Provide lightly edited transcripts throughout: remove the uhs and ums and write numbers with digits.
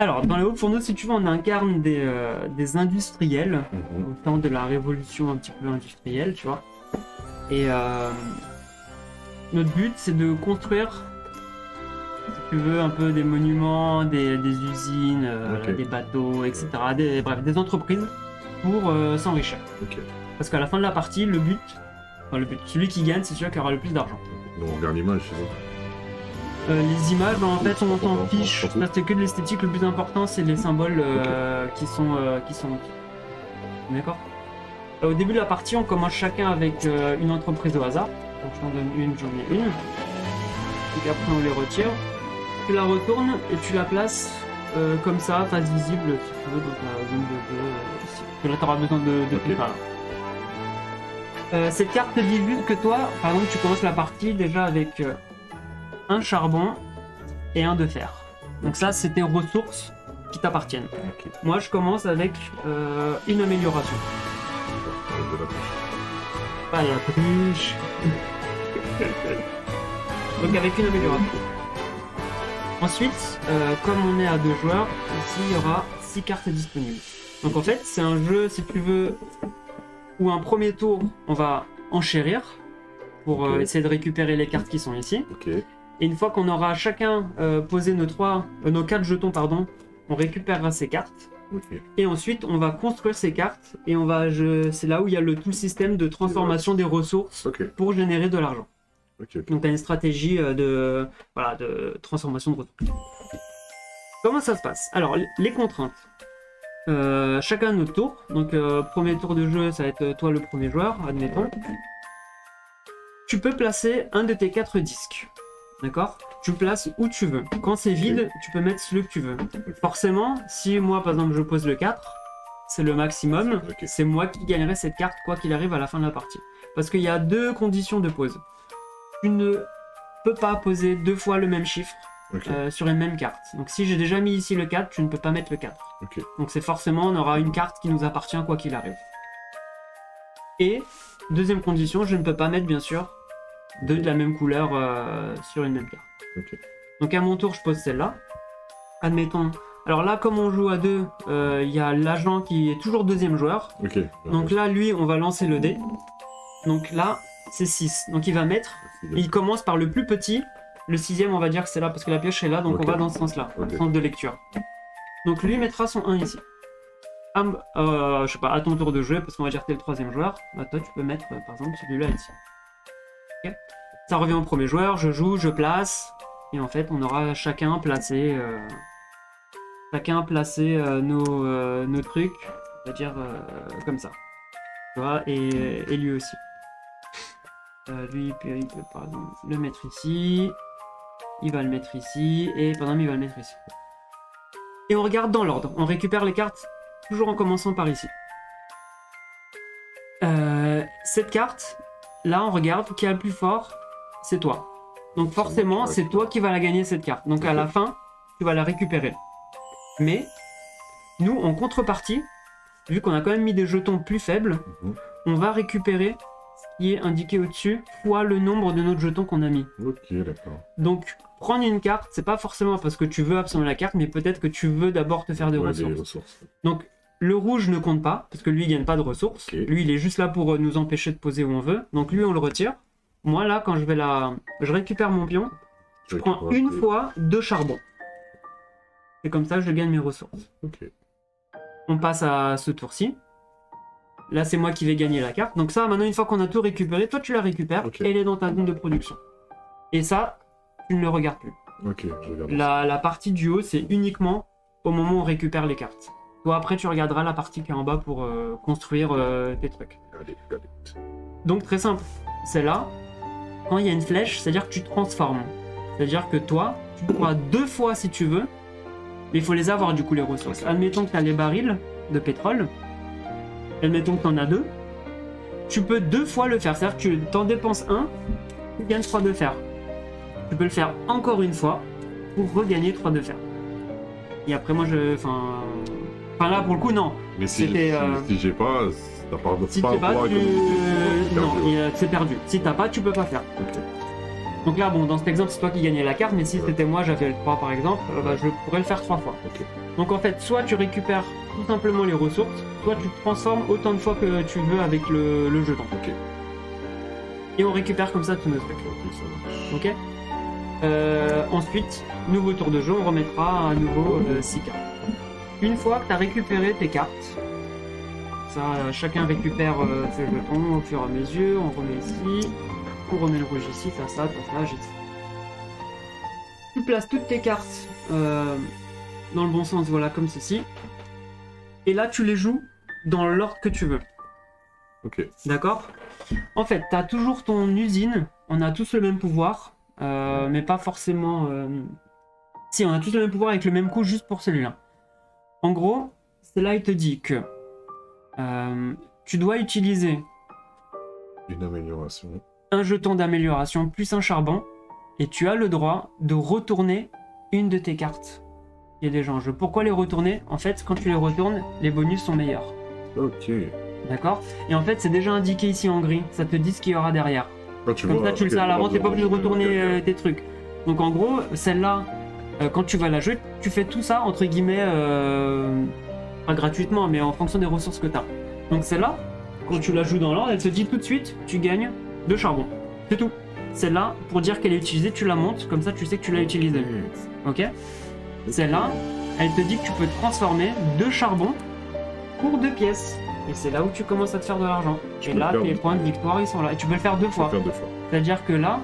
Alors, dans les hauts fourneaux, si tu veux, on incarne des industriels au temps de la révolution un petit peu industrielle, tu vois. Et notre but, c'est de construire, si tu veux, un peu des monuments, des usines, des bateaux, etc. Bref, des entreprises pour s'enrichir. Parce qu'à la fin de la partie, le but, celui qui gagne, c'est celui qui aura le plus d'argent. On regarde l'image, c'est ça. Les images, en fait, on s'en fiche. C'est que de l'esthétique. Le plus important, c'est les symboles qui sont. D'accord. Au début de la partie, on commence chacun avec une entreprise au hasard. Donc, je t'en donne une, j'en ai une. Donc après, on les retire. Tu la retournes et tu la places comme ça, face visible, si tu veux, dans ta zone de jeu. Parce que là, tu auras besoin de préparer. Cette carte dit juste que toi, par exemple, tu commences la partie déjà avec un charbon et un de fer. Donc ça, c'est tes ressources qui t'appartiennent. Moi, je commence avec une amélioration. Pas la triche. Donc avec une amélioration. Ensuite, comme on est à 2 joueurs, ici, il y aura 6 cartes disponibles. Donc en fait, c'est un jeu, si tu veux, où un premier tour, on va enchérir pour essayer de récupérer les cartes qui sont ici. Et une fois qu'on aura chacun posé nos 4 jetons, pardon, on récupérera ces cartes. Et ensuite, on va construire ces cartes et c'est là où il y a tout le système de transformation des ressources pour générer de l'argent. Donc, tu as une stratégie de transformation de ressources. Comment ça se passe? Alors, les contraintes. Chacun notre tour. Donc, premier tour de jeu, ça va être toi le premier joueur, admettons. Tu peux placer un de tes 4 disques. D'accord? Tu places où tu veux. Quand c'est vide, tu peux mettre celui que tu veux. Forcément, si moi, par exemple, je pose le 4, c'est le maximum, c'est moi qui gagnerai cette carte, quoi qu'il arrive à la fin de la partie. Parce qu'il y a 2 conditions de pose. Tu ne peux pas poser 2 fois le même chiffre sur une même carte. Donc si j'ai déjà mis ici le 4, tu ne peux pas mettre le 4. Donc c'est forcément, on aura une carte qui nous appartient, quoi qu'il arrive. Et, deuxième condition, je ne peux pas mettre, bien sûr, 2 de la même couleur sur une même carte. Donc à mon tour, je pose celle-là. Admettons. Alors là, comme on joue à 2, il y a l'agent qui est toujours deuxième joueur. Donc là, lui, on va lancer le dé. Donc là, c'est 6. Donc il va mettre. Il commence par le plus petit. Le 6e, on va dire que c'est là parce que la pioche est là. Donc on va dans ce sens-là, le sens de lecture. Donc lui mettra son 1 ici. Je sais pas, à ton tour de jouer, parce qu'on va dire que t'es le 3e joueur. Bah toi, tu peux mettre, par exemple, celui-là ici. Ça revient au premier joueur, je joue, je place, et en fait on aura chacun placé nos trucs, on va dire comme ça. Tu vois, et lui aussi. Lui, il peut par exemple le mettre ici, il va le mettre ici, et par exemple il va le mettre ici. Et on regarde dans l'ordre, on récupère les cartes toujours en commençant par ici. Cette carte, là on regarde qui a le plus fort. C'est toi. Donc forcément, c'est toi qui vas la gagner cette carte. Donc à la fin, tu vas la récupérer. Mais, nous, en contrepartie, vu qu'on a quand même mis des jetons plus faibles, on va récupérer ce qui est indiqué au-dessus, fois le nombre de notre jetons qu'on a mis. Donc, prendre une carte, c'est pas forcément parce que tu veux absorber la carte, mais peut-être que tu veux d'abord te faire des ressources. Donc, le rouge ne compte pas, parce que lui, il gagne pas de ressources. Lui, il est juste là pour nous empêcher de poser où on veut. Donc lui, on le retire. Moi là, quand je récupère mon pion, je prends une fois 2 charbons. Et comme ça, je gagne mes ressources. On passe à ce tour-ci. Là, c'est moi qui vais gagner la carte. Donc ça, maintenant, une fois qu'on a tout récupéré, toi, tu la récupères et elle est dans ta zone de production. Et ça, tu ne le regardes plus. Je regarde la partie du haut, c'est uniquement au moment où on récupère les cartes. Toi, après, tu regarderas la partie qui est en bas pour construire tes trucs. Donc, très simple. C'est là. Quand il y a une flèche, c'est-à-dire que tu transformes. C'est-à-dire que toi, tu pourras 2 fois si tu veux, mais il faut les avoir du coup les ressources. Admettons que tu as les barils de pétrole, admettons que tu en as 2, tu peux 2 fois le faire. C'est-à-dire que tu t'en dépenses 1, tu gagnes 3 de fer. Tu peux le faire encore une fois pour regagner 3 de fer. Et après moi Enfin là pour le coup non. Mais si j'ai pas... T'as pas si t'as pas, non, c'est perdu. Si t'as pas, tu peux pas faire. Donc là, bon, dans cet exemple, c'est toi qui gagnais la carte, mais si c'était moi, j'avais le 3 par exemple, bah, je pourrais le faire 3 fois. Ok. Donc en fait, soit tu récupères tout simplement les ressources, soit tu transformes autant de fois que tu veux avec le jeton. Ok. Et on récupère comme ça tous nos trucs. Ok, ça marche. Ok. Ensuite, nouveau tour de jeu, on remettra à nouveau 6 cartes. Une fois que tu as récupéré tes cartes, ça, chacun récupère ses jetons au fur et à mesure, on remet ici, on remet le rouge ici, t'as ça, ici. Tu places toutes tes cartes dans le bon sens, voilà, comme ceci. Et là, tu les joues dans l'ordre que tu veux. Ok. D'accord? En fait, tu as toujours ton usine, on a tous le même pouvoir, mais pas forcément... Si, on a tous le même pouvoir avec le même coup, juste pour celui-là. En gros, c'est là il te dit que tu dois utiliser Une amélioration. un jeton d'amélioration plus un charbon, et tu as le droit de retourner une de tes cartes qui est déjà en jeu. Pourquoi les retourner? En fait, quand tu les retournes, les bonus sont meilleurs. Ok. D'accord? Et en fait, c'est déjà indiqué ici en gris, ça te dit ce qu'il y aura derrière. Quand tu Comme vois, ça, tu le ok, sais à l'avance, t'es pas obligé de ok, retourner ok. tes trucs. Donc en gros, celle-là, quand tu vas la jouer, tu fais tout ça, entre guillemets, pas gratuitement, mais en fonction des ressources que tu as. Donc celle-là, quand tu la joues dans l'ordre, elle se dit tout de suite, tu gagnes 2 charbons. C'est tout. Celle-là, pour dire qu'elle est utilisée, tu la montes, comme ça tu sais que tu l'as utilisée. Ok? Celle-là, elle te dit que tu peux transformer 2 charbons pour 2 pièces. Et c'est là où tu commences à te faire de l'argent. Je Et peux là, le faire tes deux points de victoire, ils sont là. Et tu peux le faire 2 Faut fois. faire 2 fois. C'est-à-dire que là,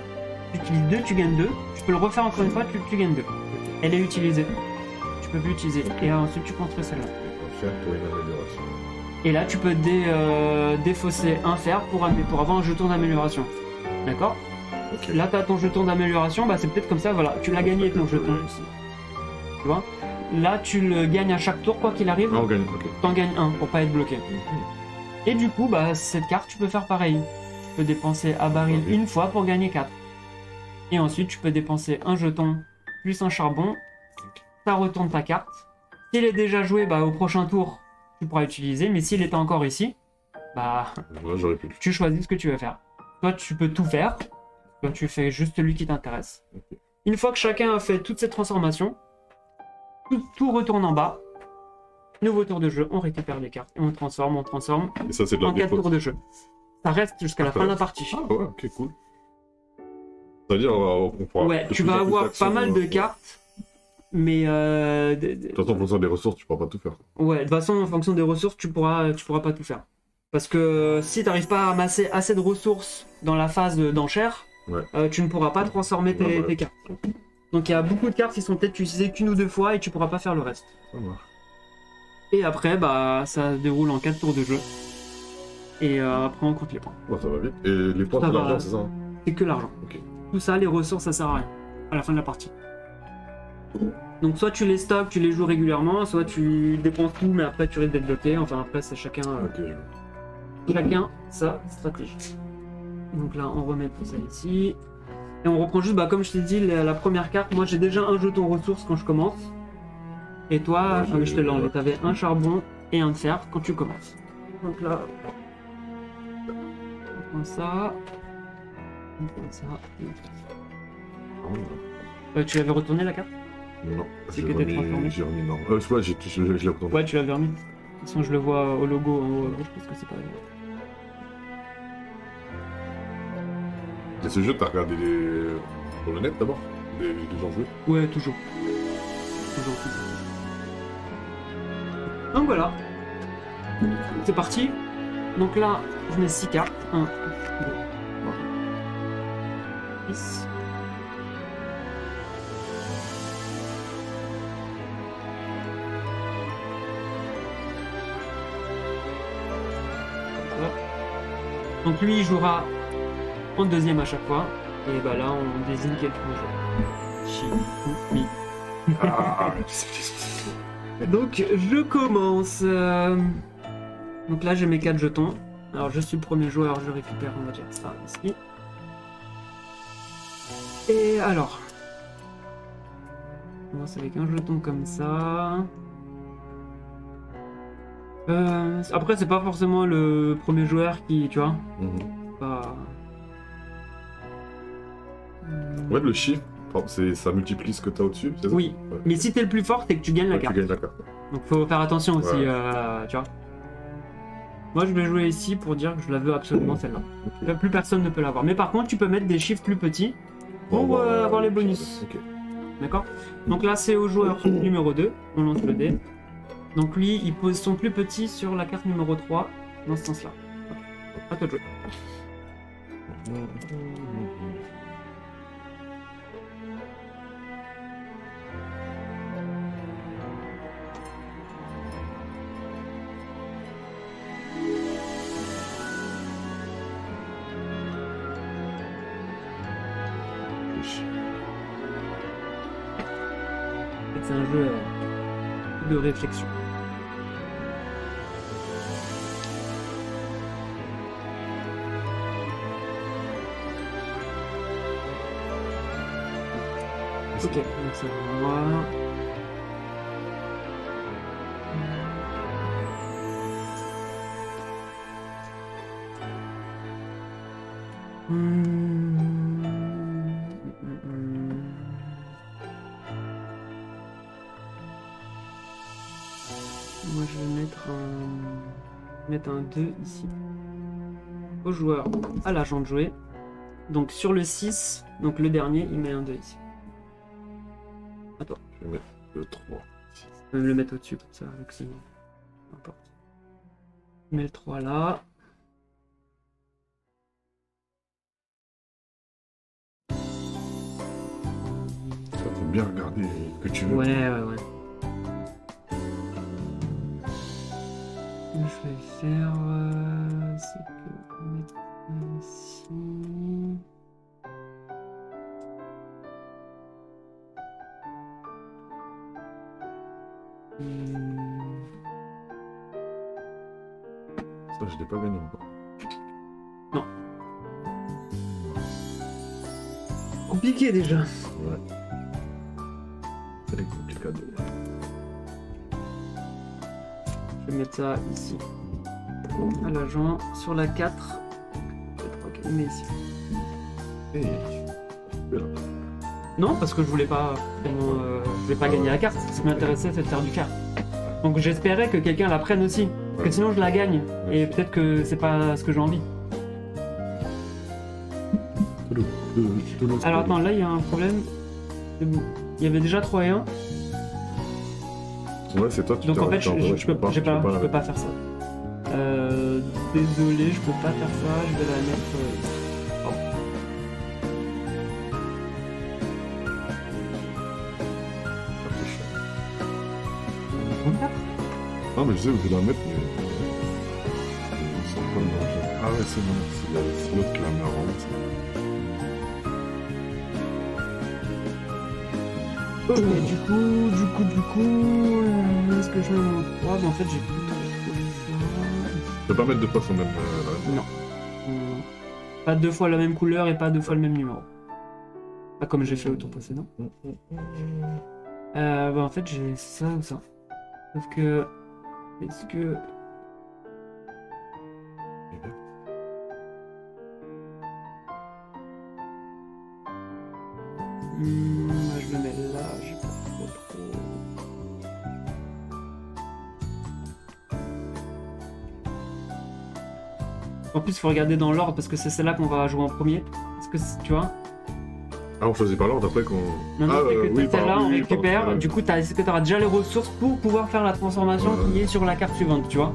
tu utilises 2, tu gagnes 2. Tu peux le refaire encore une fois, tu gagnes 2. Elle est utilisée. Tu peux plus utiliser. Et ensuite, tu construis celle-là. On va faire pour une amélioration. Et là, tu peux défausser un fer pour avoir un jeton d'amélioration. D'accord? Ok. Là, tu as ton jeton d'amélioration. Bah, c'est peut-être comme ça, voilà. Tu l'as gagné ton jeton ici. Tu vois? Là, tu le gagnes à chaque tour, quoi qu'il arrive. Ah, on gagne, ok. T'en gagnes un pour pas être bloqué. Et du coup, bah, cette carte, tu peux faire pareil. Tu peux dépenser à baril Ok. une fois pour gagner 4. Et ensuite, tu peux dépenser un jeton plus un charbon. Ça retourne ta carte. S'il est déjà joué, bah, au prochain tour, tu pourras l'utiliser. Mais s'il était encore ici, bah, Là, j'aurais pu le faire. tu choisis ce que tu veux faire. Toi, tu peux tout faire. Toi, tu fais juste celui qui t'intéresse. Ok. Une fois que chacun a fait toutes ces transformations, tout retourne en bas. Nouveau tour de jeu, on récupère les cartes et on transforme. Et ça, c'est de la En 4 défausse. tours de jeu. Ça reste jusqu'à la fin de la partie. Ah ouais, ok, cool. C'est-à-dire, on pourra... Ouais, de tu plus vas en plus avoir d'actions, pas mal de ouais. cartes, mais De toute façon, en fonction des ressources, tu pourras pas tout faire. ouais, de toute façon, en fonction des ressources, tu pourras pas tout faire. Parce que si tu n'arrives pas à amasser assez de ressources dans la phase d'enchère, Ouais. tu ne pourras pas transformer Ouais, ouais. tes cartes. Donc il y a beaucoup de cartes qui sont peut-être utilisées qu'une ou 2 fois et tu pourras pas faire le reste. Ça marche. Et après, bah, ça se déroule en 4 tours de jeu. Et après, on compte les points. Bon, ça va vite. Et les points, Ça c'est va. l'argent, c'est ça hein? C'est que l'argent. Ok. Tout ça, les ressources, ça sert à rien à la fin de la partie. Donc soit tu les stockes, tu les joues régulièrement, soit tu dépenses tout, mais après tu risques d'être bloqué. Enfin après c'est chacun sa stratégie. Donc là on remet tout ça ici. Et on reprend juste, bah, comme je t'ai dit, la première carte, moi j'ai déjà un jeton ressources quand je commence. Et toi, Ouais, je te l'ai enlevé, ouais. t'avais un charbon et un de fer quand tu commences. Donc là, on prend ça. On prend ça. Et on prend ça. Tu l'avais retourné la carte? Non, C'est j'ai que t'es transformé. remis, non. Je sais pas, je l'ai retourné. Ouais, tu l'avais remis. De toute façon, je le vois au logo en haut à gauche parce que c'est pas. Et ce jeu, t'as regardé sur le net d'abord les gens jouer. Ouais, toujours. Toujours. Donc voilà. C'est parti. Donc là, je mets 6 cartes. 1, 2, 3, 6. Donc lui, il jouera en deuxième à chaque fois. Et bah là, on désigne quelqu'un joueur. Chi ou mi. Ah, Donc je commence. Donc là, j'ai mes 4 jetons. Alors je suis le premier joueur, je récupère, on va dire ça ici. Et alors, on commence avec un jeton comme ça. Après, c'est pas forcément le premier joueur qui, tu vois, pas... Ouais, le chiffre, ça multiplie ce que t'as au-dessus, c'est ça? Oui, Ouais. mais si t'es le plus fort, c'est que tu gagnes la Ouais, carte. tu gagnes la carte. Donc faut faire attention aussi, Ouais. tu vois. Moi je vais jouer ici pour dire que je la veux absolument celle-là. Ok. Là, plus personne ne peut l'avoir. Mais par contre, tu peux mettre des chiffres plus petits pour avoir les bonus. Ok. D'accord? Donc là, c'est au joueur numéro 2. On lance le dé. Donc lui, il pose son plus petit sur la carte numéro 3, dans ce sens-là. À toi de jouer. C'est un jeu de réflexion. Ok, donc c'est moi. Moi je vais mettre un 2 ici. Au joueur, à l'agent de jouer. Donc sur le 6, donc le dernier, il met un 2 ici. À toi. Je vais mettre le 3. Tu peux me le mettre au-dessus comme ça, avec sinon. Peu importe. Je mets le 3 là. Ça faut bien regarder que tu veux. Ouais. Je vais faire... c'est que... mettre ici... Ça, je l'ai pas gagné encore. Non. Compliqué déjà. Ouais. Très compliqué. Je vais mettre ça ici. À l'agent. Sur la 4. Je mets ici. Hey. Voilà. Non, parce que je voulais pas vraiment, je vais pas gagner la carte. Ce qui m'intéressait, c'est de faire du quart. Donc j'espérais que quelqu'un la prenne aussi. Parce que sinon je la gagne. Et peut-être que c'est pas ce que j'ai envie. Alors attends, là il y a un problème. Il y avait déjà 3 et 1. Ouais, c'est toi qui Donc en fait, t'as- je peux pas faire ça. Désolé, je peux pas faire ça. Je vais la mettre. Pardon. Ah, mais je sais où je vais la mettre, mais. Ils sont pas dans le- Ah, ouais, c'est bon, c'est l'autre qui la met en haut. Ok, du coup, est-ce que je mets mon 3? En fait, j'ai plus trop ça. Je peux pas mettre deux fois son même. Non. Pas 2 fois la même couleur et pas 2 fois le même numéro. Pas comme j'ai fait au tour précédent. En fait, j'ai ça ou ça. Sauf que. Est-ce que. Moi, je le mets là, j'ai pas trop. En plus, il faut regarder dans l'ordre parce que c'est celle-là qu'on va jouer en premier. Parce que tu vois. Ah, on choisit pas l'ordre après qu'on. Non, Ah, c'est que oui, celle-là, pardon, on oui, récupère. pardon. Du coup, est-ce que tu auras déjà les ressources pour pouvoir faire la transformation qui est sur la carte suivante, tu vois.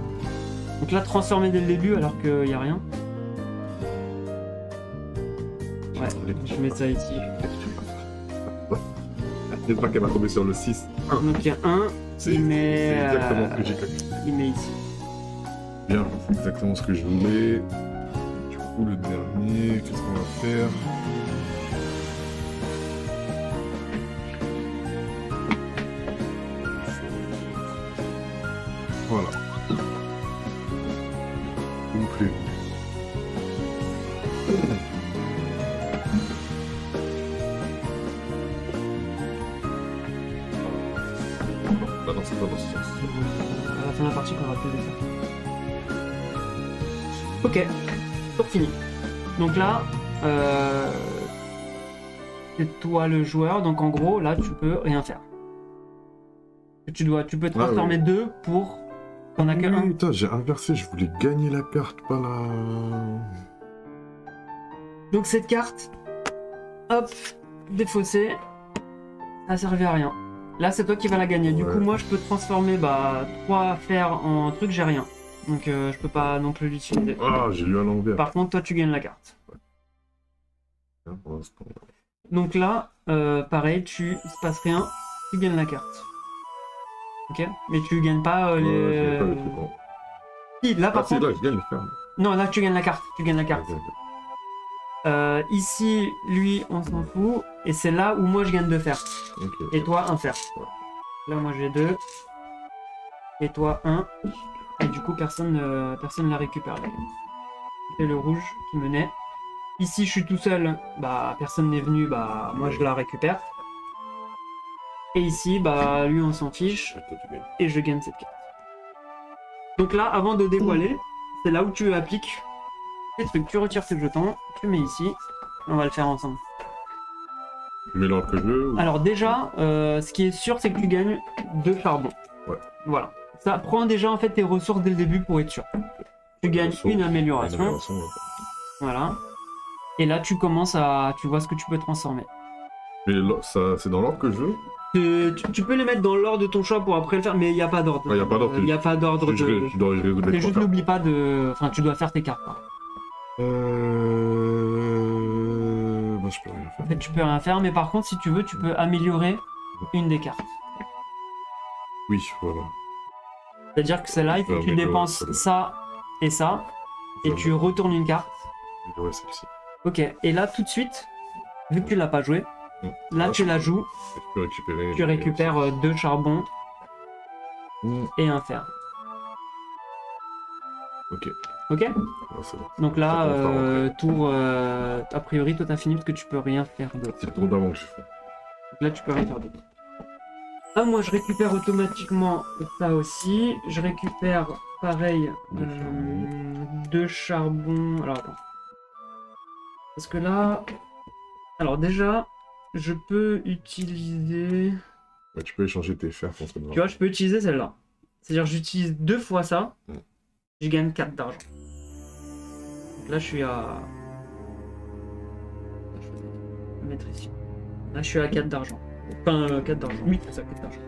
Donc là, transformer dès le début alors qu'il n'y a rien. Ouais, je mets ça ici. J'espère qu'elle va tomber sur le 6. Donc il y a un, C'est il met, exactement ce que j'ai calculé. il met ici. Bien, c'est exactement ce que je voulais. Du coup, le dernier, qu'est-ce qu'on va faire? Voilà. Complet. Bah non, c'est pas dans ce sens. À la fin de la partie qu'on va peser ça. Ok, tour fini. Donc là, c'est toi le joueur, donc en gros, là, tu peux rien faire. Tu peux transformer deux pour... T'en as que un. Putain, j'ai inversé, je voulais gagner la carte, pas la... Donc cette carte, hop, défaussée, ça servait à rien. Là, c'est toi qui vas la gagner. Du coup, moi, je peux transformer 3 fers en truc, j'ai rien. Donc, je peux pas non plus l'utiliser. Ah, j'ai lu à l'envers. Par contre, toi, tu gagnes la carte. Pour l'instant. Donc là, pareil, il se passe rien, tu gagnes la carte. Ok? Mais tu gagnes pas Je les... gagne pas le truc, bon. Si, là, par Ah, si, contre... là, je gagne le ferme. Non, là, tu gagnes la carte. Tu gagnes la carte. Ok. Ici, lui, on s'en fout. Et c'est là où moi, je gagne 2 fers. Ok. Et toi, 1 fer. Ouais. Là, moi, j'ai 2. Et toi, 1. Et du coup, personne ne la récupère. Là. C'était le rouge qui menait. Ici, je suis tout seul. Personne n'est venu. Moi, je la récupère. Et ici, lui, on s'en fiche. Toi, tu gagnes. Et je gagne cette carte. Donc là, avant de dévoiler, c'est là où tu appliques tes trucs. Tu retires tes jetons, tu mets ici. On va le faire ensemble. Tu mets l'ordre que je veux ou... Alors déjà, ce qui est sûr, c'est que tu gagnes 2 charbons. Ouais. Voilà. Ça prend déjà en fait tes ressources dès le début pour être sûr. Tu gagnes une amélioration. Ouais. Voilà. Et là, tu commences à... Tu vois ce que tu peux transformer. Mais ça, c'est dans l'ordre que je veux. Tu peux les mettre dans l'ordre de ton choix pour après le faire, mais il n'y a pas d'ordre. Il n'y a pas d'ordre. Il n'y a pas d'ordre Je de... dois résoudre les Mais juste trois cartes. n'oublie pas de... Enfin, tu dois faire tes cartes. Hein. Je peux rien faire. En fait, tu peux rien faire, mais par contre, si tu veux, tu peux améliorer une des cartes. Oui, voilà. C'est-à-dire que celle-là, il faut que tu dépenses ça et ça, et tu retournes une carte. Ouais, celle-ci. Ok, et là, tout de suite, vu que tu l'as pas joué, là, tu la joues, Tu peux récupérer. tu récupères 2 charbons et un fer. Ok. Ok? Ouais, c'est bon. Donc là, Ça compte pas, après. tour... a priori, toi, t'as fini parce que tu peux rien faire d'autre. C'est le tour d'avant que j'ai fait. Donc là, tu peux rien faire d'autre. Ah, moi, je récupère automatiquement ça aussi. Je récupère, pareil, 2 charbons. Alors, attends. Parce que là... Alors déjà, je peux utiliser... Ouais, tu peux échanger tes fers contre le Tu vois, je peux utiliser celle-là. C'est-à-dire j'utilise 2 fois ça, Mm. je gagne 4 d'argent. Donc là, je suis à... Je vais mettre ici. Là, je suis à 4 d'argent. Enfin, 4 d'argent. Oui, c'est ça, 4 d'argent.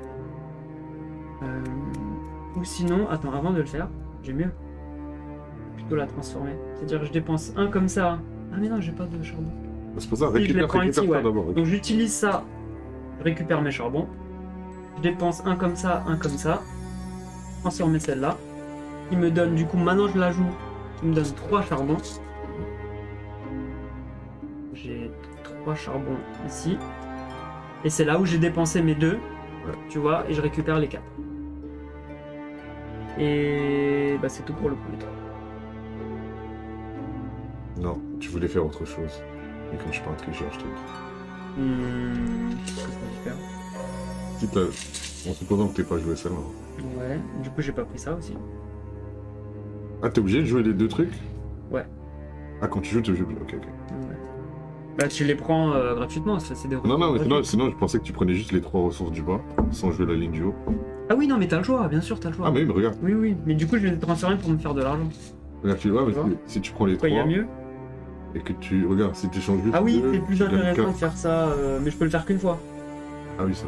Ou sinon, attends, avant de le faire, j'ai mieux. Plutôt la transformer. C'est-à-dire que je dépense un comme ça. Ah mais non, j'ai pas de charbon. C'est pour ça, Si, je les prends récupère ici, ça ouais. d'abord. Donc j'utilise ça, je récupère mes charbons. Je dépense un comme ça, un comme ça. Transformer celle-là. Il me donne, du coup, maintenant je la joue. Il me donne 3 charbons. J'ai 3 charbons ici. Et c'est là où j'ai dépensé mes 2. Ouais. Tu vois, et je récupère les 4. Et c'est tout pour le premier tour. Non, tu voulais faire autre chose. Et comme je suis pas un tricheur, je te dis. Qu'est-ce que ça peut faire? Si t'as... En supposant que t'aies pas joué celle-là. Ouais, du coup j'ai pas pris ça aussi. Ah, t'es obligé de jouer les 2 trucs? Ouais. Ah, quand tu joues, tu joues. Ok. Ouais. Tu les prends gratuitement, c'est des Non, mais gratuits. sinon, je pensais que tu prenais juste les 3 ressources du bas, sans jouer la ligne du haut. Ah oui, non, mais t'as le choix, bien sûr, t'as le choix. Ah, mais regarde. Oui, mais du coup, je vais les transformer pour me faire de l'argent. Regarde, tu vois, Tu vois si tu prends les Pourquoi 3 il y a mieux? et que tu. Regarde, si tu changes juste. Ah oui, deux, c'est plus tu gagnes intéressant de quatre. faire ça, mais je peux le faire qu'une fois. Ah oui, ça.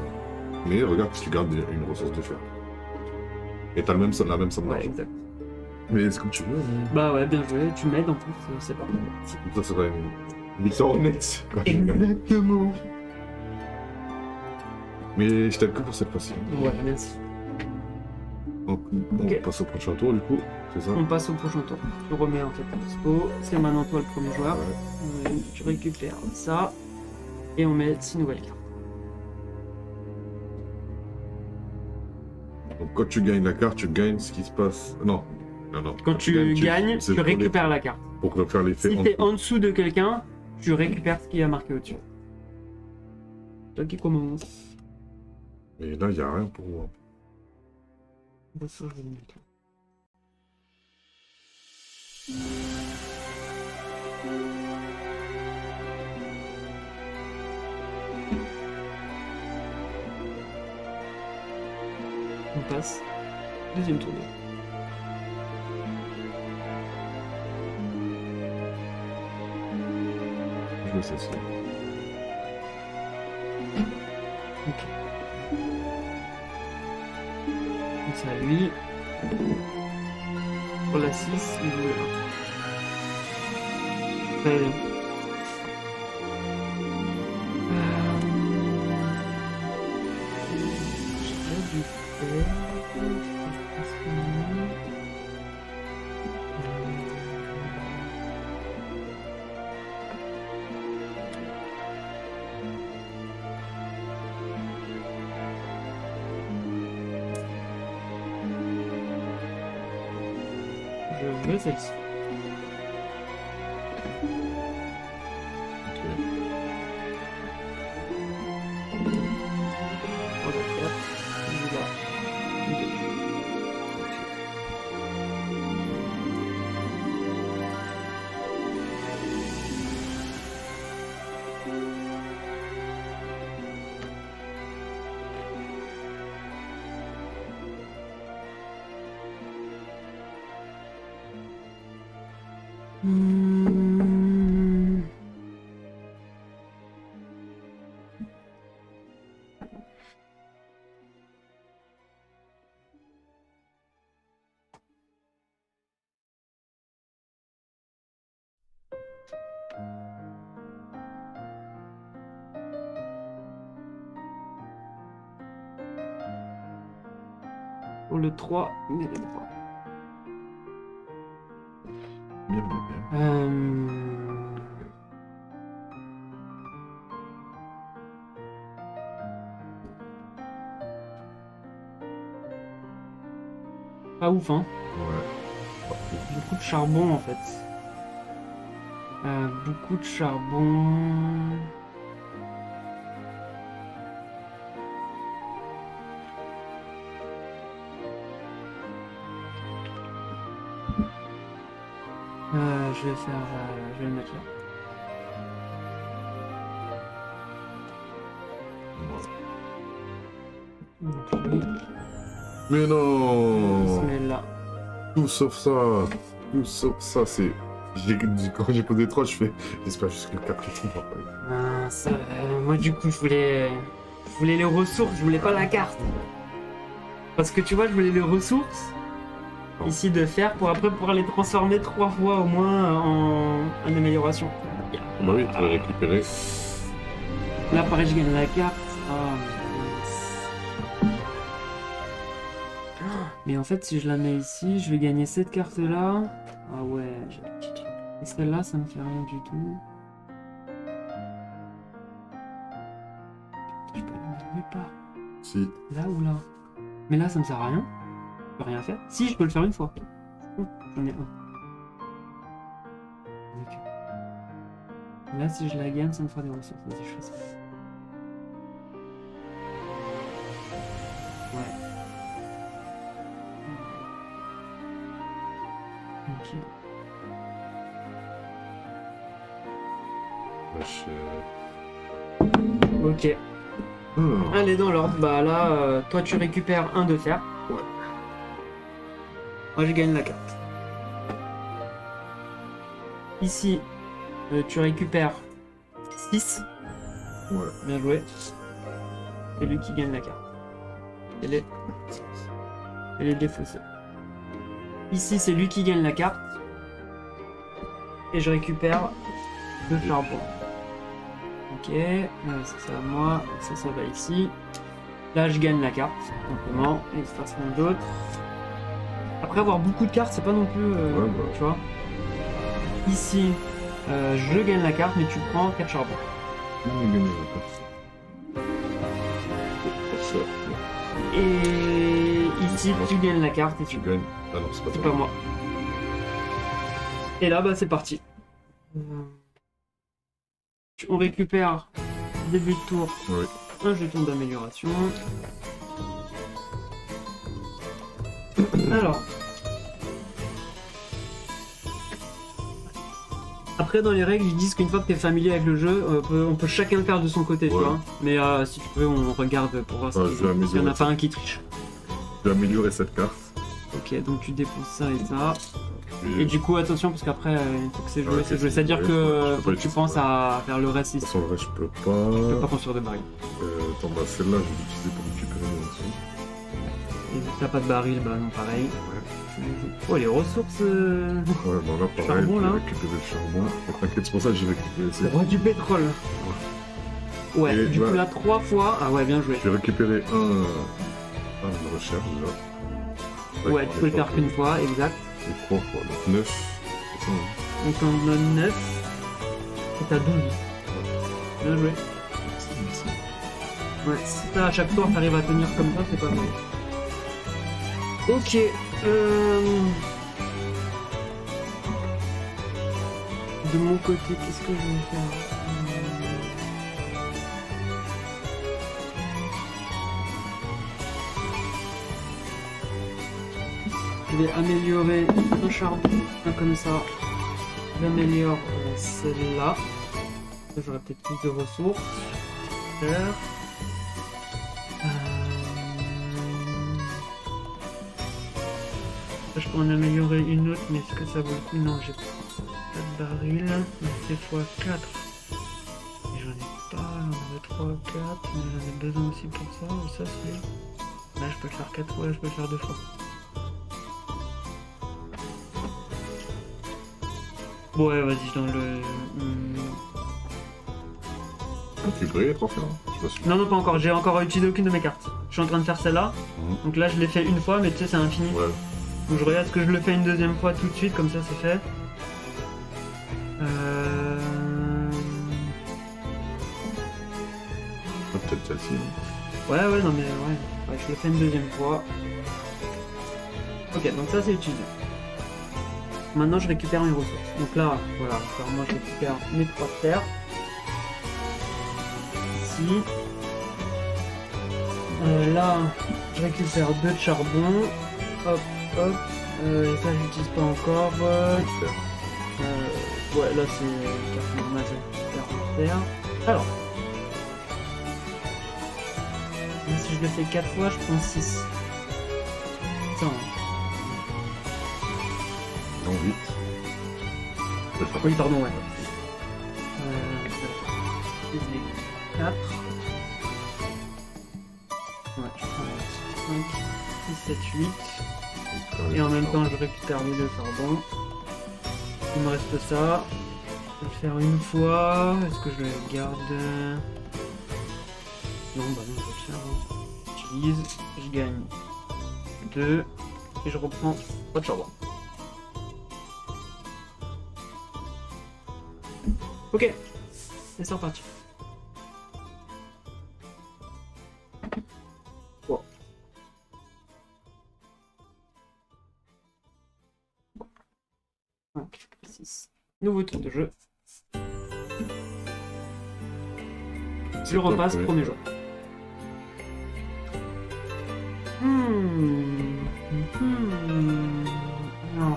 Mais regarde, tu gardes une ressource de fer. Et t'as la même somme Ouais, d'argent. exact. Mais c'est comme tu veux. hein. Bah ouais, bien joué, tu m'aides en plus, c'est pas mal. Ça serait une victoire nette. quoi. Exactement. Mais je t'aide que pour cette fois-ci. Ouais, merci. Donc, on Ok. passe au prochain tour, du coup. C'est ça? On passe au prochain tour. Tu remets en fait ta dispo. C'est maintenant toi le premier joueur. Ouais. Tu récupères ça. Et on met 6 nouvelles cartes. Donc, quand tu gagnes la carte, tu gagnes ce qui se passe. Non. Quand tu gagnes, c'est tu pour les- récupères la carte. Pour faire l'effet. Si en t'es dessous. en dessous de quelqu'un, tu récupères ce qui a marqué au-dessus. Toi qui commence. Mais là, il n'y a rien pour moi. Bon, ça, je vais le mettre là. passe. Deuxième tour de jeu. Je sais ça. Ok. Donc c'est à lui. Pour la 6, il joue le 1. Très bien. J'ai pas dû faire. Je veux celle-ci. Ok. 3 à 4. Il joue là. Il joue. Pour le 3, il est le 3. Bien, bien, bien. Pas ouf, hein. Ouais. Beaucoup de charbon en fait. Beaucoup de charbon. Je vais faire. Je vais le mettre là. Ouais. Donc lui, Mais il se non! met là. Tout sauf ça. Tout sauf ça, c'est. Quand j'ai posé 3, je fais. J'espère juste que le 4 il tombera pas. Mince, moi du coup je voulais les ressources, je voulais pas la carte. Parce que tu vois, je voulais les ressources Oh. ici de fer pour après pouvoir les transformer 3 fois au moins en amélioration. Bah oui, tu vas récupérer. Là pareil je gagne la carte. Ah, mince. Mais en fait si je la mets ici, je vais gagner cette carte là. Ah ouais, et celle-là ça me fait rien du tout. Je peux la mettre nulle part. Si. Là ou là? Mais là ça me sert à rien. Je peux rien faire. Si, je peux le faire une fois. J'en ai un. Ok. Là si je la gagne, ça me fera des ressources. Vas-y, je fais ça. Ouais. Ok. Wesh. Ok. Allez dans l'ordre. Bah là, toi tu récupères un de fer. Ouais. Moi je gagne la carte. Ici, tu récupères 6. Ouais. Bien joué. C'est lui qui gagne la carte. Elle est défaussée. Ici, c'est lui qui gagne la carte. Et je récupère 2 charbon. Ok, ça c'est à moi. Ça va ici. Là, je gagne la carte, tout simplement. Et il se passe rien d'autre. Après avoir beaucoup de cartes, c'est pas non plus. Ouais, bah. Tu vois. Ici, je gagne la carte, mais tu prends 4 charbons. On gagne la carte. Pour ça. Et ici, tu gagnes la carte et tu Tu gagnes. Ah non, c'est pas C'est toi. pas moi. Et là, bah, c'est parti. On récupère, début de tour, Oui. un jeton d'amélioration. Alors. Après, dans les règles, ils disent qu'une fois que tu es familier avec le jeu, on peut chacun faire de son côté, tu Ouais. vois. Mais si tu veux, on regarde pour voir Ouais, je vais s'il n'y en a améliorer pas un qui triche. Je vais améliorer cette carte. Ok, donc tu déposes ça et ça. Et Et du coup, attention, parce qu'après, il faut que c'est joué, Ouais, c'est joué. c'est C'est-à-dire joué. que Je peux faut pas que tu utiliser penses ça. à faire le reste de ici. toute façon, le reste, je peux Tu peux pas pas. construire de baril. Attends, bah celle-là, je vais l'utiliser pour récupérer les ressources. Et vu que t'as pas de baril, bah non, pareil. Oh, les ressources. Ouais, bon là, pareil, Charbon, je là. vais récupérer le charbon. Mais t'inquiète, c'est pour ça que j'ai récupéré. Roi du pétrole. Ouais, Et du ouais. coup, là, 3 fois. Ah ouais, bien joué. J'ai récupéré un de recherche déjà. Ouais, tu peux le faire qu'une fois, exact. Et 3 fois, donc 9. C'est ça, hein. Donc on a 9. Et t'as 12. Bien joué. Merci. Ouais, si t'as à chaque tour, t'arrives à tenir comme ça, c'est pas mal. Ok. De mon côté, qu'est-ce que je vais faire? Je vais améliorer un charbon, un comme ça. J'améliore celle-là. J'aurai peut-être plus de ressources. Super. Là, je pourrais en améliorer une autre, mais est-ce que ça vaut le coup? Non, j'ai pas de baril. Mais c'est x4. Et j'en ai pas, j'en avais 3, 4, mais j'en ai besoin aussi pour ça. Et ça, c'est. Là, je peux le faire 4 fois, je peux le faire 2 fois. Bon, ouais, vas-y, dans le. Tu devrais être en faire, hein. Je suis pas sûr. Non, non, pas encore. J'ai encore utilisé aucune de mes cartes. Je suis en train de faire celle-là. Mhm. Donc là, je l'ai fait une fois, mais tu sais, c'est infini. Ouais. Donc je regarde ce que je le fais une deuxième fois tout de suite, comme ça, c'est fait. Peut-être celle-ci. Hein. Ouais, ouais, non, mais ouais, je le fais une deuxième fois. Ok, donc ça, c'est utilisé. Maintenant, je récupère mes ressources. Donc là, voilà, alors moi, je récupère mes 3 terres. Ici. Là, je récupère 2 de charbon. Hop, hop. Et ça, j'utilise pas encore. Super. Ouais, là, c'est carte normale, je récupère en terre. Alors. Là, si je le fais 4 fois, je prends 6. Attends. Non, 8. Oui, pardon, ouais. 4. Ouais, je prends 5, 6, 7, 8. Et en même temps, je récupère les 2 charbons. Il me reste ça. Je vais le faire une fois. Est-ce que je le garde? Non, bah non, je vais le faire. Hein. J'utilise, je gagne 2. Et je reprends pas de charbon. Ok, et c'est reparti. Wow. Donc, 6. Nouveau tour de jeu. Je repasse, top, premier jour. Non.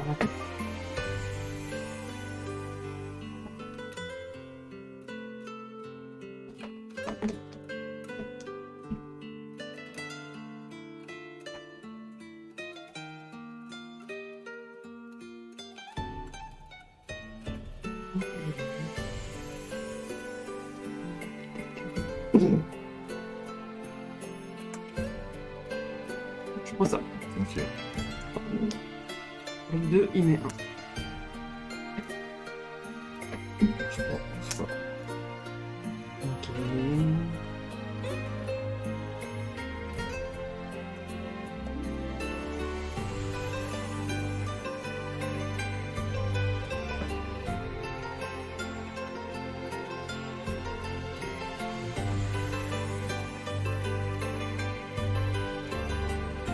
Je prends ça. Ok. Le 2, il met 1. Je prends ça. Ok.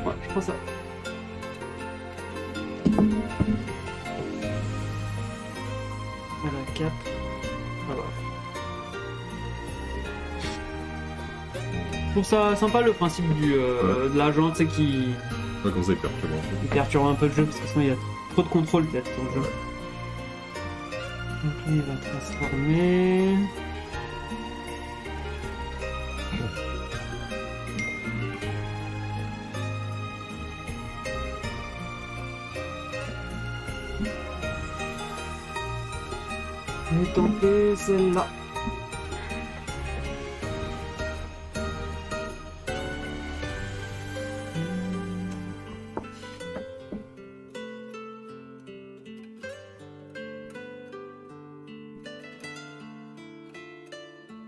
Ouais, je prends ça. Voilà, 4. Voilà. Je trouve ça sympa le principe de l'agent, tu sais, qui Ouais, comme ça, il perturbe un peu. perturbe un peu le jeu, parce que sinon il y a trop de contrôle peut-être dans le jeu. Donc lui il va transformer. Je vais tenter celle-là.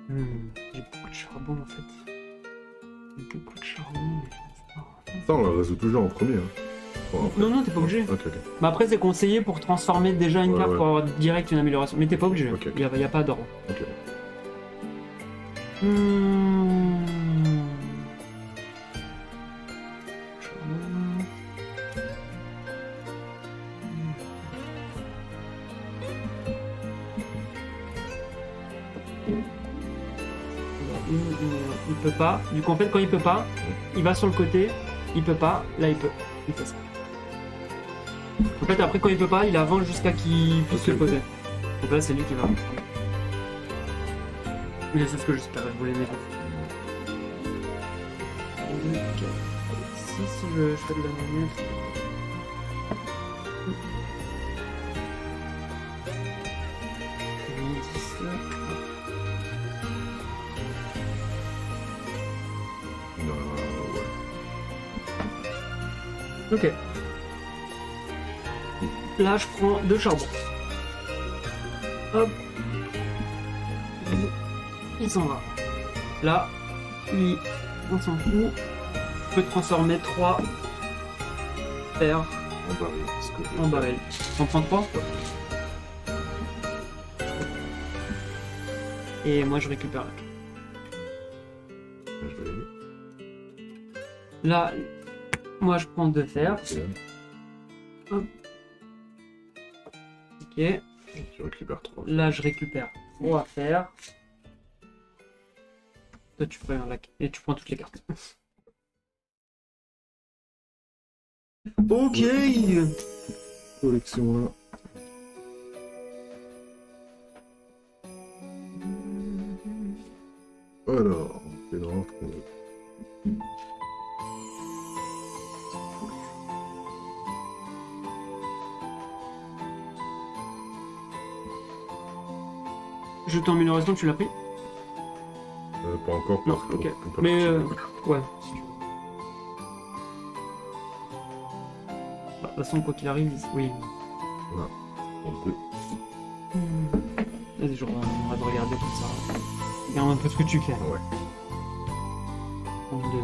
J'ai beaucoup de charbon en fait. J'ai beaucoup de charbon, mais je sais pas. Ça, on la résout toujours en premier. Hein. Bon, Non, non, t'es pas obligé. ok. Mais après, c'est conseillé pour transformer déjà une Ouais, carte ouais. pour avoir direct une amélioration. Mais t'es pas obligé. Ok. Y a pas d'ordre. Ok. Charbon. Il peut pas. Du coup, en fait, quand il peut pas, il va sur le côté. Il peut pas. Là, il peut. Il fait ça. En fait, après, quand il peut pas, il avance jusqu'à qu'il puisse Ok. le poser. Donc là, c'est lui qui va. Mais c'est ce que j'espérais. Je voulais mettre. 6, je fais de la manette. Ouais. Ok. Là, je prends 2 charbons. Hop. Il s'en va. Là, lui, on s'en fout. Je peux transformer 3 fer En baril. Parce que en baril. T'en prends 3. Et moi, je récupère la clé. Je vais y aller. Là, moi, je prends 2 fers. Ok. Ok. Tu récupères 3. Là, je récupère 3 fers. Toi, tu prends la... Et tu prends toutes les cartes. Ok. Collection là. Alors, on fait dans l'ordre qu'on veut. Jeton amélioration, tu l'as pris? Pas encore. Non, parce qu'on- ok. on peut Mais le ouais. si tu veux. Bah, de toute façon, quoi qu'il arrive, oui. on peut. Vas-y, on va te regarder comme ça. Regarde un peu ce que tu fais. Ouais. En deux.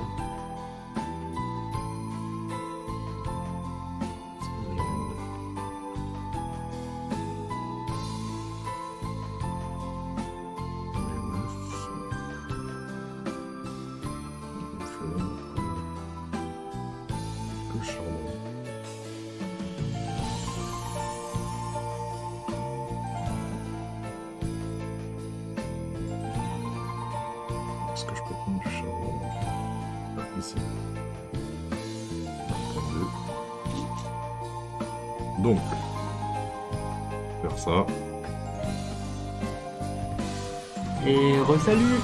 Est-ce que je peux prendre du charbon? Ah, ici. Donc, faire ça. Et re-salut.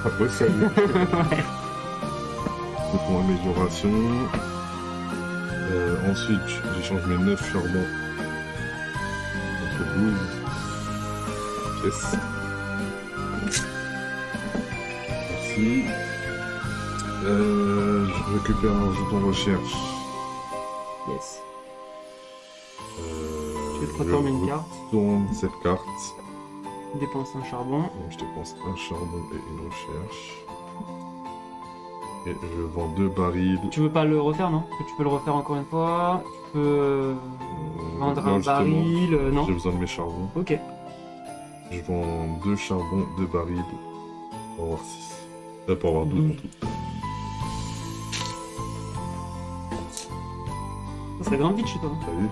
Après, ça. Donc, pour amélioration. Ensuite, j'échange mes 9 charbons contre 12 pièces. Merci. Je récupère un jeton recherche. Yes. Je te transformes une carte. retourne cette carte. Dépense un charbon. Donc, je dépense un charbon et une recherche. Et je vends 2 barils. Tu veux pas le refaire, non? Tu peux le refaire encore une fois. Tu peux vendre non, un justement, baril, non? J'ai besoin de mes charbons. Ok. Je vends 2 charbons, 2 barils pour avoir 6. Pour avoir 12 en tout. Ça grimpe vite chez toi. T'as vu?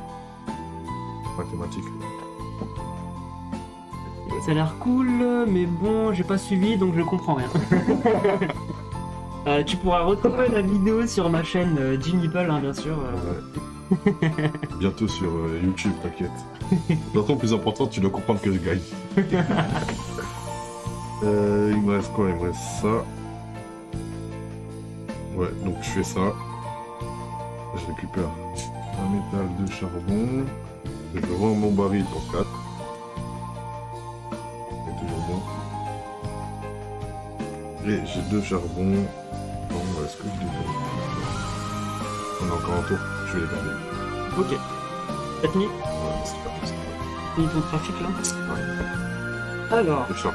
Mathématiques. Ça a l'air cool, mais bon, j'ai pas suivi, donc je comprends rien. Tu pourras retrouver la vidéo sur ma chaîne Jim Nipple, hein, bien sûr. Ouais. Bientôt sur YouTube, t'inquiète. D'autant plus important, tu dois comprendre que je gagne. Il me reste quoi? Il me reste ça. Ouais, donc je fais ça. Je récupère un métal de charbon. Je vends mon baril pour 4. Et j'ai 2 charbons. Bon, est-ce que je les donne? On a encore un tour, je vais les garder. Ok. T'as fini? Ouais, c'est pas comme ça. Fini ton trafic là? Ouais. Alors, Le char.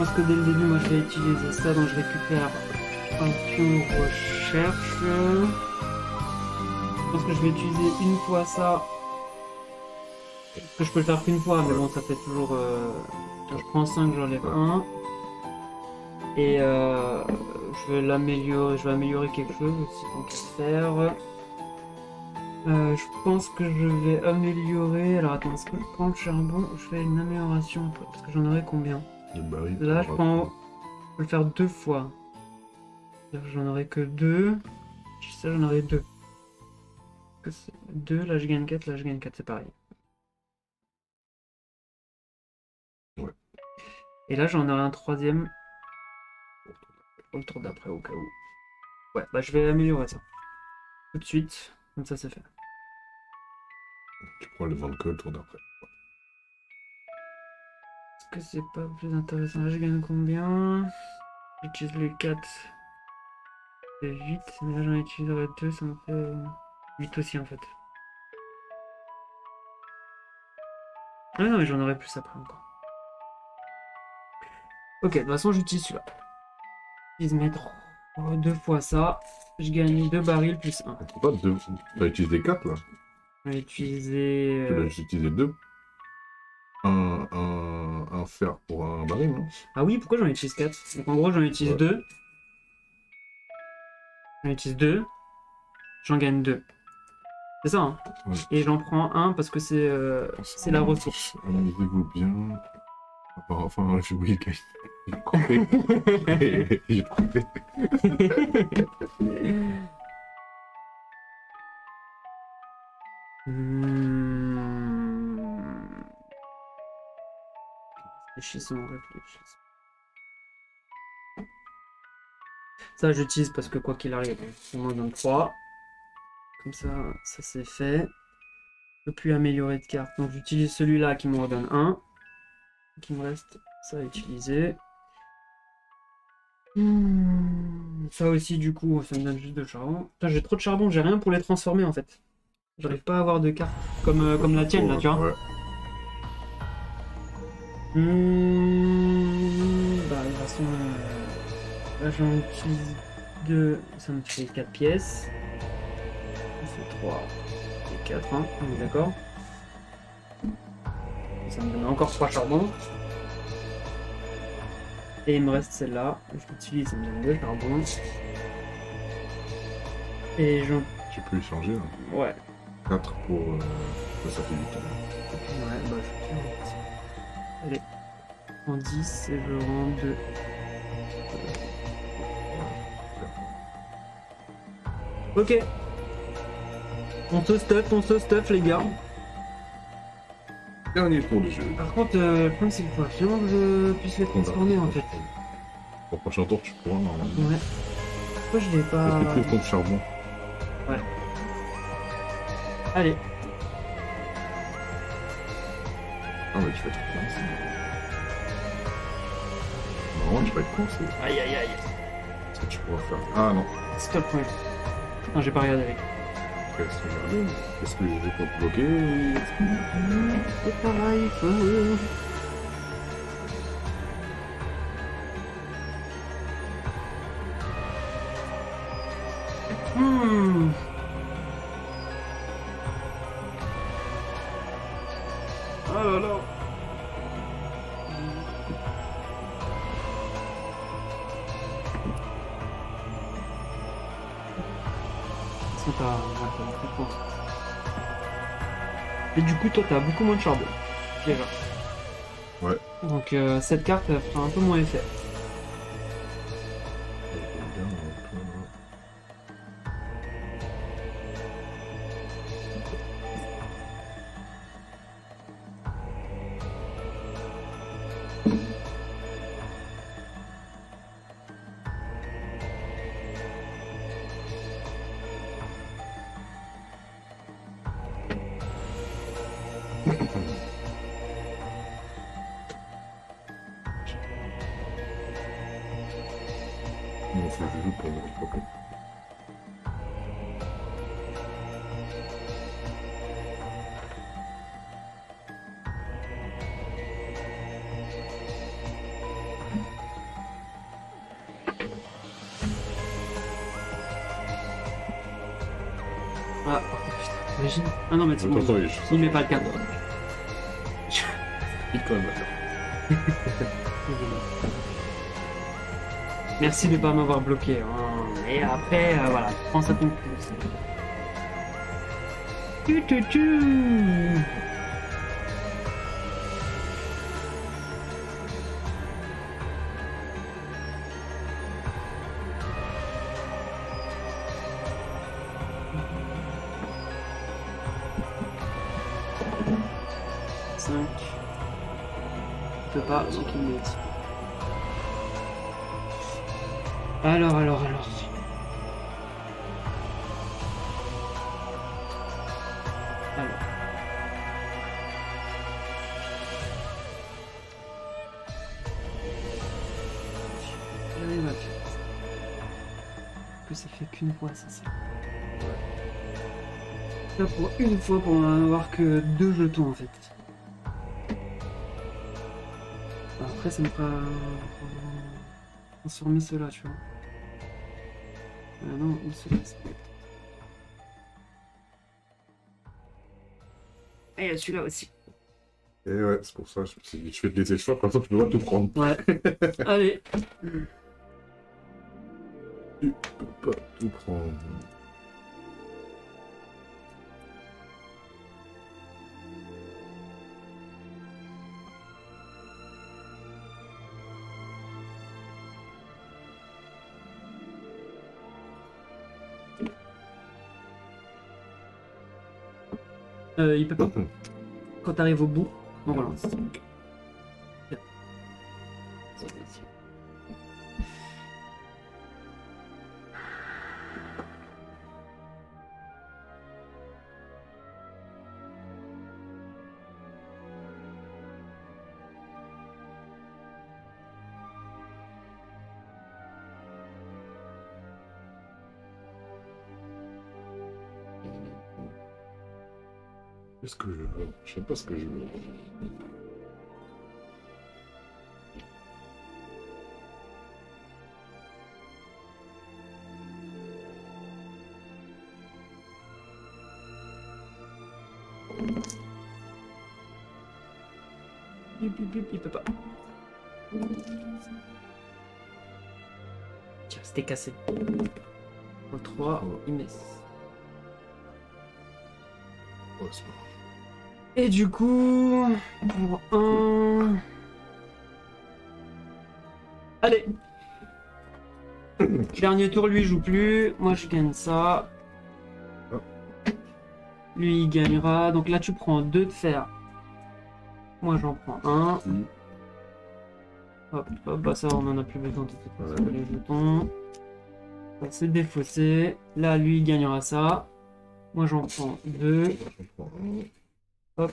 je pense que dès le début, moi je vais utiliser ça, donc je récupère un pion recherche. Je pense que je vais utiliser une fois ça. Parce que je peux le faire qu'une fois, mais bon, ça fait toujours. Je prends 5, j'enlève 1. Et je vais l'améliorer, je vais améliorer quelque chose aussi, tant qu'à faire. Je pense que je vais améliorer. Alors attends, est-ce que je prends le charbon ou je fais une amélioration après? Parce que j'en aurai combien? Le baril. Là, je prends. Je peux le faire 2 fois. J'en aurai que 2. Ça, j'en aurai 2. 2, là je gagne 4, là je gagne 4, c'est pareil. Ouais. Et là, j'en aurai un troisième. Pour le tour d'après, au cas où. Ouais, bah je vais améliorer ça. Tout de suite. Comme ça, c'est fait. Tu prends le 20 le tour d'après. Est-ce que c'est pas plus intéressant? Là, je gagne combien? J'utilise les 4. C'est 8. Mais là, j'en utiliserai 2. Ça me fait 8 aussi, en fait. Ah non, mais j'en aurai plus après encore. Ok, de toute façon, j'utilise celui-là. J'utilise mettre 2 fois ça. Je gagne 2 barils plus 1. Pas 2. Tu as utilisé 4 là. Je vais utiliser. Tu l'as juste utilisé 2. Un fer pour un baril, non? Ah oui, pourquoi j'en utilise 4? Donc en gros, j'en utilise 2. J'en utilise 2. J'en gagne 2. C'est ça, hein? Ouais. Et j'en prends 1 parce que c'est la ressource. Analysez-vous bien. Enfin, j'ai oublié le gars. J'ai coupé. J'ai coupé. Réfléchissons. Ça, j'utilise parce que quoi qu'il arrive, on m'en donne 3. Comme ça, ça c'est fait. Je peux plus améliorer de carte. Donc j'utilise celui-là qui me redonne 1. Donc il me reste ça à utiliser. Ça aussi, du coup, ça me donne juste de charbon. Putain, j'ai trop de charbon, j'ai rien pour les transformer en fait. J'arrive pas à avoir de carte comme la tienne là, tu vois. Ouais. Bah, de toute façon, là j'en utilise 2, ça me fait 4 pièces. Ça fait 3 et 4, hein, on est d'accord. Ça me donne encore 3 charbons. Et il me reste celle-là, je l'utilise, ça me donne 2 charbons. Et j'en... Tu peux échanger là. Ouais. 4 pour ça fait 8. Ouais, bah je fais ça. Allez, en 10 et je rends 2. Ok. On se stuff les gars. Dernier tour de jeu. Par contre, le problème c'est qu'il faut absolument que je puisse les transformer en fait. Pour le prochain tour, tu pourras. Ouais. Pourquoi je l'ai pas... Parce que tu ton charbon. Ouais. Allez. Ah mais tu vas être coincé. Normalement tu vas être coincé. Aïe aïe aïe. Est-ce que tu pourras faire... Ah non. Stop, ouais. Non, j'ai pas regardé avec. Laisse regarder. Est-ce que j'ai pour te bloquer? C'est pareil, feu. Oh là là. C'est pas... Et du coup, toi, t'as beaucoup moins de charbon. Déjà. Ouais. Donc, cette carte, elle fera un peu moins effet. Ah, putain, imagine. Ah non, mais c'est bon. Attends, Il met pas le cadre. vite quand même là. Merci de pas m'avoir bloqué. Hein. Et après, voilà, prends ça ton coup. Tu, tu, tu. Je peux pas, donc il me dit. Alors. Allez, ma fille. Que ça fait qu'une fois, ça c'est. Là pour une fois pour n'avoir que 2 jetons en fait. Après ça me fera transformer ceux-là, tu vois. Non, ou ceux-là, c'est peut-être. Et il y a celui-là aussi. Et ouais, c'est pour ça, je me suis dit, je vais te laisser le choix, comme ça tu peux pas tout prendre. Ouais. Allez. Tu peux pas tout prendre. Il peut pas. Quand t'arrives au bout, on relance. Qu'est-ce que je veux? Je sais pas ce que je veux. Il peut pas. Tiens, c'était cassé. Au 3, il met. Ouais, c'est pas grave. Et du coup, pour 1... Allez. Dernier tour, lui, il joue plus. Moi, je gagne ça. Lui, il gagnera. Donc là, tu prends 2 de fer. Moi, j'en prends 1. Hop, hop, bah ça, on en a plus besoin de toute façon, les jetons. Ça, c'est défaussé. Là, lui, il gagnera ça. Moi, j'en prends 2. J'en prends un. Hop.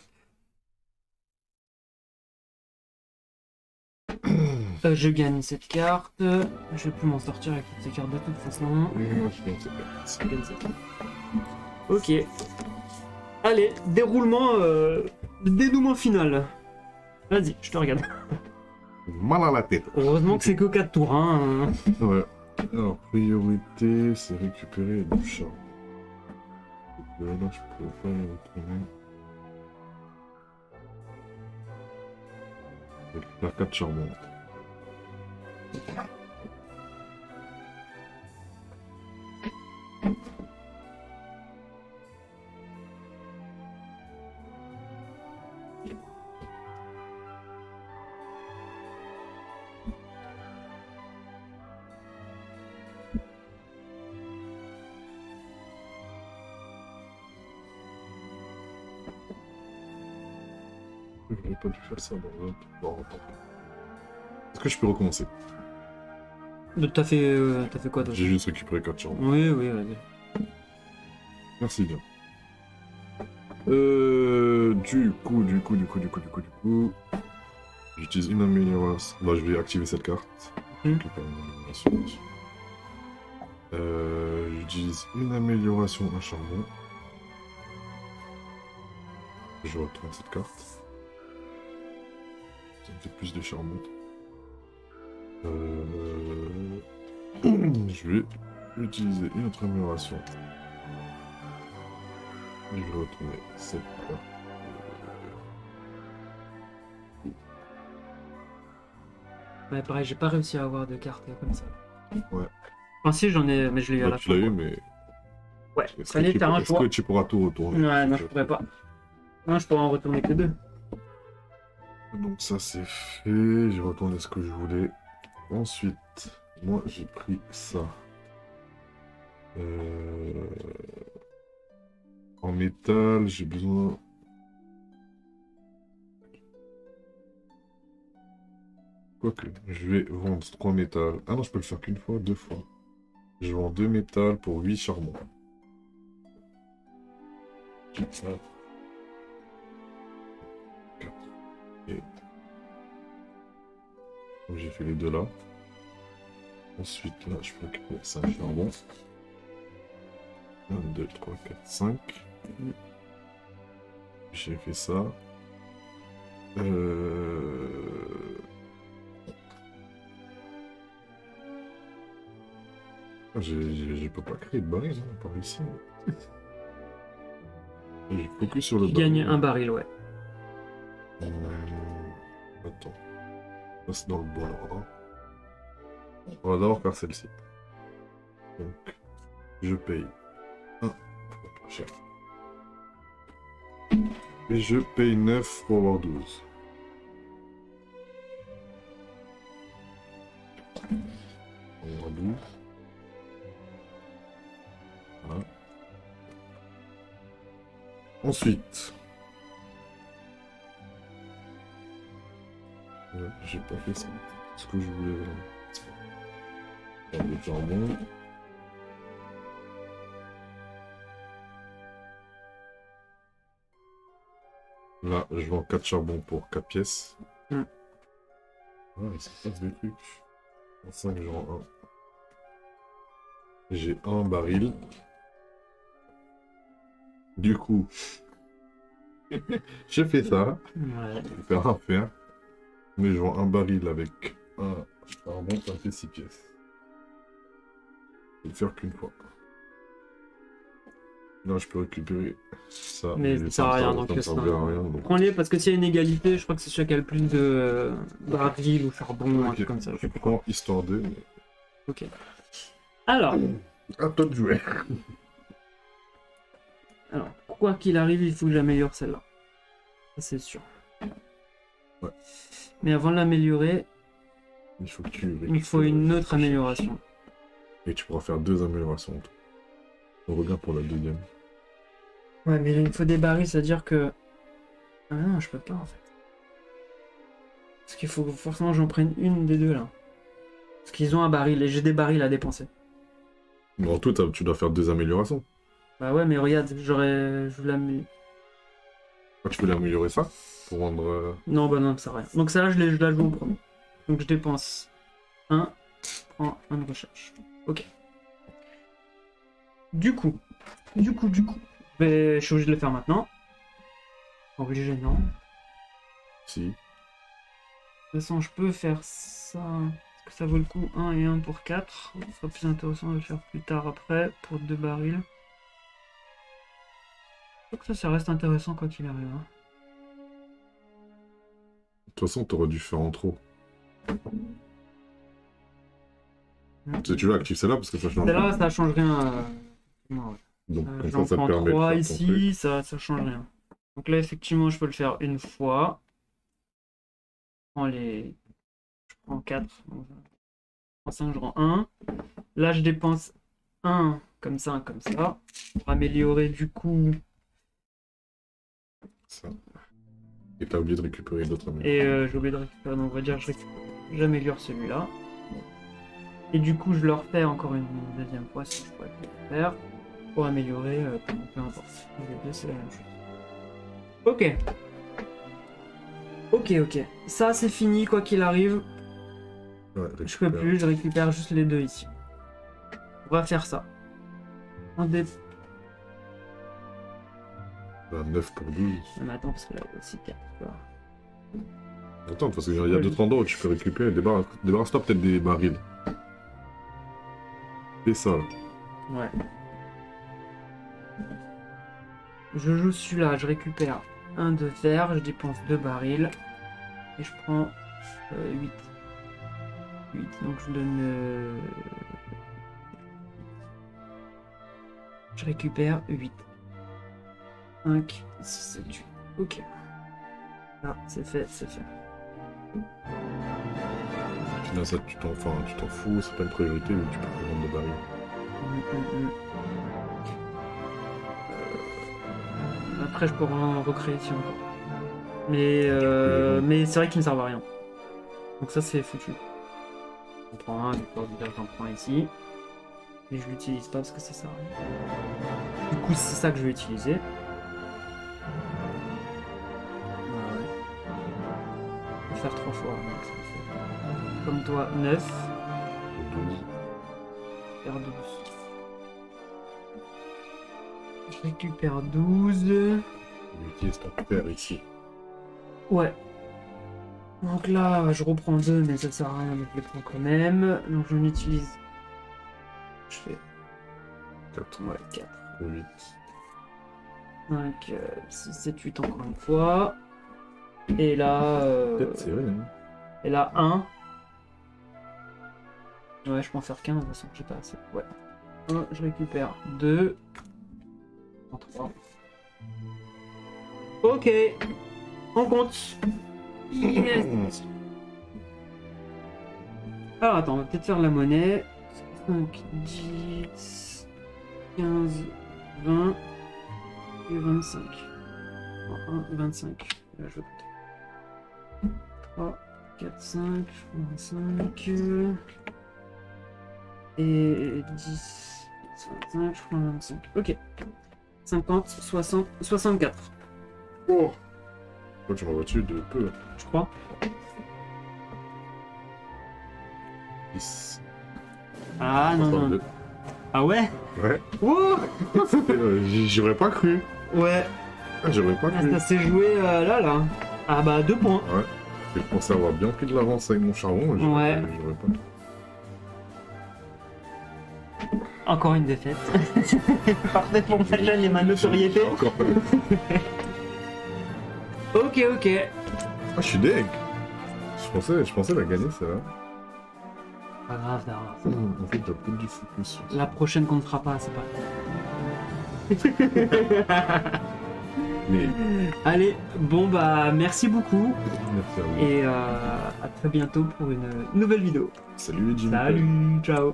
Je gagne cette carte. Je vais plus m'en sortir avec toutes ces cartes de toute façon. Moi, je gagne cette carte. Je gagne cette carte. Ok. Allez, déroulement, dénouement final. Vas-y, je te regarde. Mal à la tête. Heureusement que c'est que 4 tours, hein. Ouais. Alors, priorité, c'est récupérer du chat. Là, je peux pas le retourner. La 4 charbon. J'aurais pas dû faire ça dans l'autre. Bon, attends. Est-ce que je peux recommencer? T'as fait quoi toi? J'ai juste récupéré 4 charbon. Oui, vas-y. Merci bien. Du coup, j'utilise une amélioration. Bah, je vais activer cette carte. Récupérer une amélioration. J'utilise une amélioration à charbon. Je retourne cette carte. Ça me fait plus de charbon. Je vais utiliser une autre amélioration. Je vais retourner cette carte. Ouais, pareil, j'ai pas réussi à avoir de cartes comme ça. Ouais. Enfin, si, j'en ai, mais je l'ai eu à la Tu fin. l'as eu, quoi. mais. Ouais, Est-ce fallait faire un choix. que tu pourras tout retourner? Ouais, non, je pourrais pas. Non, je pourrais en retourner que deux. Donc ça c'est fait, j'ai retourné ce que je voulais. Ensuite, moi j'ai pris ça. En métal, j'ai besoin... Quoique, je vais vendre 3 métals. Ah non, je peux le faire qu'une fois, 2 fois. Je vends 2 métals pour 8 charbons. Ça. 4. Et... Donc, j'ai fait les deux là. Ensuite, là, je peux récupérer 5 charbons. 1, 2, 3, 4, 5. J'ai fait ça. Je peux pas créer de baril hein, par ici. J'ai focus sur le Tu baril. gagnes un baril, ouais. Attends. Ça, c'est dans le bon ordre. On va d'abord faire celle-ci. Donc, je paye 1 pour pas cher. Et je paye 9 pour avoir 12. On va avoir 12. Voilà. Ensuite, j'ai pas fait ça. Ce que je voulais vraiment. Le charbon. Là, je vends 4 charbons pour 4 pièces. Mm. Ah, il se passe des trucs. En 5, j'en ai un. J'ai un baril. Du coup, je fais ça. Ouais. Je vais faire un fer. Mais je vends un baril avec un charbon, ça fait 6 pièces. Je vais le faire qu'une fois. Là, je peux récupérer ça. Mais ça sert à rien, donc ça me servait à rien. Donc... prends-les parce que s'il y a une égalité, je crois que c'est celui qui a le plus de barils ou charbon, un Ok, truc comme ça. je prends histoire de. Mais... Ok. Alors, à toi de jouer. alors, quoi qu'il arrive, il faut que j'améliore celle-là. Ça, c'est sûr. Ouais. Mais avant de l'améliorer, Il faut que tu il me faut une autre amélioration. Et tu pourras faire 2 améliorations. On regarde pour la deuxième. Ouais, mais il me faut des barils, c'est-à-dire que... Ah non, je peux pas, en fait. Parce qu'il faut forcément que j'en prenne une des deux, là. Parce qu'ils ont un baril, et j'ai des barils à dépenser. Mais en tout, tu dois faire 2 améliorations. Bah ouais, mais regarde, je voulais améliorer. Tu peux l'améliorer ça pour rendre. Non, bah non, ça sert à rien. Donc ça, je la joue en premier. Donc je dépense 1, prends un de recherche. Ok. Du coup. Je suis obligé de le faire maintenant. Obligé, non. De Si. toute façon, je peux faire ça. Est-ce que ça vaut le coup 1 et 1 pour 4? Ce sera plus intéressant de le faire plus tard après, pour 2 barils. Je crois que ça reste intéressant quoi qu'il arrive. Hein. De toute façon, t'aurais dû faire en trop. Tu veux activer celle-là parce que ça change Celle-là, rien. ça change rien. Non, ouais. Donc, comme J'en ça te prends permet de 3 faire ton truc. ici, ça change rien. Donc là, effectivement, je peux le faire une fois. Je prends 4. Je prends 5, je rends 1. Là, je dépense 1 comme ça, pour améliorer du coup. Ça. Et t'as oublié de récupérer d'autres Et améliorations. j'ai oublié de récupérer, donc on va dire j'améliore celui-là. Et du coup, je le refais encore une deuxième fois si je pourrais le faire. Pour améliorer, peu importe. Les deux, c'est la même chose. Ok. Ça, c'est fini, quoi qu'il arrive. Ouais, Je peux plus, je récupère juste les deux ici. On va faire ça. Un des... 9 pour 12. Mais attends, parce que là aussi 4. Attends, parce qu'il y a d'autres endroits où tu peux récupérer. Débarrasse-toi peut-être des barils. Fais ça. Ouais. Je joue celui-là, je récupère un de verre, je dépense 2 barils. Et je prends 8. 8, donc je donne... Je récupère 8. 5, 6, 7, 8. Ok. Ah, c'est fait, c'est fait. Là, ça, tu t'en fous, c'est pas une priorité, mais tu peux prendre de barils. Après, je pourrais en recréer si on veut. Mais c'est vrai qu'ils ne servent à rien. Donc ça, c'est foutu. On prend un, j'en prends ici. Mais je l'utilise pas parce que ça sert à rien. Du coup, c'est ça que je vais utiliser. Ouais. Je vais faire 3 fois. Donc ça fait... Comme toi, 9. 12. Faire 12. Je récupère 12. J'utilise ton père ici. Ouais. Donc là, je reprends 2, mais ça sert à rien, donc je les prends quand même. Donc je l'utilise. Je fais 4. ouais, 4. 8. 5, 6, 7, 8 encore une fois. Et là... Peut-être, c'est vrai. Hein. Et là, 1. Ouais, je peux en faire 15, de toute façon, j'ai pas assez. Ouais. 1, je récupère 2. 3. Ok. On compte. Yes. Alors attends, on va peut-être faire la monnaie. 5, 10, 15, 20 et 25. 1, 25. Là, je vais compter. 3, 4, 5, 25. Et 10, 25, je prends 25. Ok. 50, 60, 64. Oh! Moi, tu m'envoies dessus de peu. Je crois. 10. Ah non, non. 62. Ah ouais? Ouais. Oh J'aurais pas cru. ouais. J'aurais pas Ah, cru. ça s'est joué là. Ah bah 2 points. Ouais. Je pensais avoir bien pris de l'avance avec mon charbon. Mais Ouais. J'aurais pas. Encore une défaite. Parfait pour ma chaîne et ma notoriété. Encore pas. Ok, ok. Ah, je suis deg. Je pensais la gagner, celle-là. Pas grave, Dara. En fait, t'as plus du focus. La prochaine qu'on ne fera pas, c'est pas Mais Allez, bon bah merci beaucoup. merci à vous. Et à très bientôt pour une nouvelle vidéo. Salut les Jimmy. Salut, ciao.